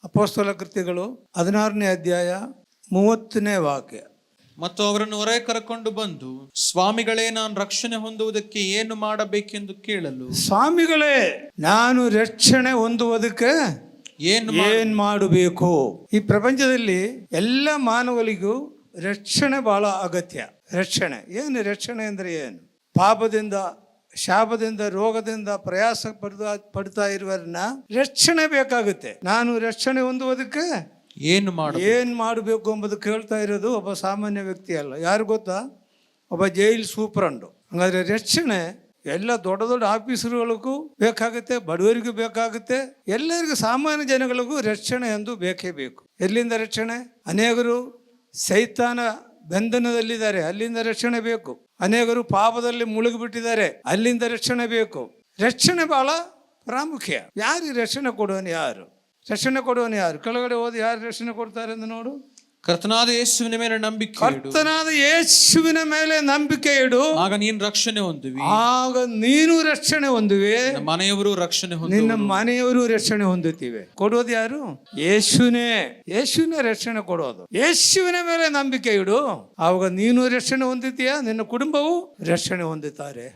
ಅಪೊಸ್ತಲ ಕೃತ್ಯಗಳು 16ನೇ ಅಧ್ಯಾಯ 30ನೇ ವಾಕ್ಯ. ಮತ್ತು ಅವರನ್ನು ಹೊರಗೆ ಕರೆಕೊಂಡು ಬಂದು, ಸ್ವಾಮಿಗಳೇ, ನಾನು ರಕ್ಷಣೆ ಹೊಂದುವುದಕ್ಕೆ ಏನು ಮಾಡಬೇಕೆಂದು ಕೇಳಲು, ಸ್ವಾಮಿಗಳೇ, ನಾನು ರಕ್ಷಣೆ ಹೊಂದುವುದಕ್ಕೆ ಏನ್ ಮಾಡಬೇಕು? ಈ ಪ್ರಪಂಚದಲ್ಲಿ ಎಲ್ಲ ಮಾನವರಿಗೂ ರಕ್ಷಣೆ ಬಹಳ ಅಗತ್ಯ. ರಕ್ಷಣೆ ಏನು? ರಕ್ಷಣೆ ಅಂದ್ರೆ ಏನು? ಪಾಪದಿಂದ, ಶಾಪದಿಂದ, ರೋಗದಿಂದ ಪ್ರಯಾಸ ಪಡ್ತಾ ಇರುವರನ್ನ ರಕ್ಷಣೆ ಬೇಕಾಗುತ್ತೆ. ನಾನು ರಕ್ಷಣೆ ಹೊಂದುವುದಕ್ಕೆ ಏನ್ ಮಾಡಬೇಕು ಎಂಬುದು ಕೇಳ್ತಾ ಇರೋದು ಒಬ್ಬ ಸಾಮಾನ್ಯ ವ್ಯಕ್ತಿ ಅಲ್ಲ. ಯಾರು ಗೊತ್ತಾ? ಒಬ್ಬ ಜೈಲ್ ಸೂಪರಂಡು. ಹಾಗಾದ್ರೆ ರಕ್ಷಣೆ ಎಲ್ಲ ದೊಡ್ಡ ದೊಡ್ಡ ಆಫೀಸರ್ಗಳಿಗೂ ಬೇಕಾಗುತ್ತೆ, ಬಡವರಿಗೂ ಬೇಕಾಗುತ್ತೆ, ಎಲ್ಲರಿಗೂ, ಸಾಮಾನ್ಯ ಜನಗಳಿಗೂ ರಕ್ಷಣೆ ಎಂದು ಬೇಕೇ ಬೇಕು. ಎಲ್ಲಿಂದ ರಕ್ಷಣೆ? ಅನೇಕರು ಸೈತಾನ ಬಂಧನದಲ್ಲಿದ್ದಾರೆ, ಅಲ್ಲಿಂದ ರಕ್ಷಣೆ ಬೇಕು. ಅನೇಕರು ಪಾಪದಲ್ಲಿ ಮುಳುಗಿಬಿಟ್ಟಿದ್ದಾರೆ, ಅಲ್ಲಿಂದ ರಕ್ಷಣೆ ಬೇಕು. ರಕ್ಷಣೆ ಬಹಳ ಪ್ರಾಮುಖ್ಯ. ಯಾರಿಗೆ ರಕ್ಷಣೆ ಕೊಡುವನು? ಯಾರು ರಕ್ಷಣೆ ಕೊಡುವನು? ಯಾರು? ಕೆಳಗಡೆ ಹೋಗಿ ಯಾರು ರಕ್ಷಣೆ ಕೊಡ್ತಾರೆ ಎಂದು ನೋಡು. ಕರ್ತನಾದ ಯೇಸುವಿನ ಮೇಲೆ ನಂಬಿಕೆ ಇಡು. ಕರ್ತನಾದ ಯೇಸುವಿನ ಮೇಲೆ ನಂಬಿಕೆ ಇಡು, ಆಗ ನೀನು ರಕ್ಷಣೆ ಹೊಂದುವಿ. ಆಗ ನೀನು ರಕ್ಷಣೆ ಹೊಂದುವೆ, ಮನೆಯವರು ರಕ್ಷಣೆ ಹೊಂದುವರು, ನಿನ್ನ ಮನೆಯವರು ರಕ್ಷಣೆ ಹೊಂದುತ್ತೀವಿ. ಕೊಡೋದು ಯಾರು? ಯೇಸುನೇ. ಯೇಸುವಿನ ರಕ್ಷಣೆ ಕೊಡೋದು. ಯೇಸುವಿನ ಮೇಲೆ ನಂಬಿಕೆ ಇಡು, ಆವಾಗ ನೀನು ರಕ್ಷಣೆ ಹೊಂದುತ್ತೀಯ, ನಿನ್ನ ಕುಟುಂಬವು ರಕ್ಷಣೆ ಹೊಂದುತ್ತಾರೆ.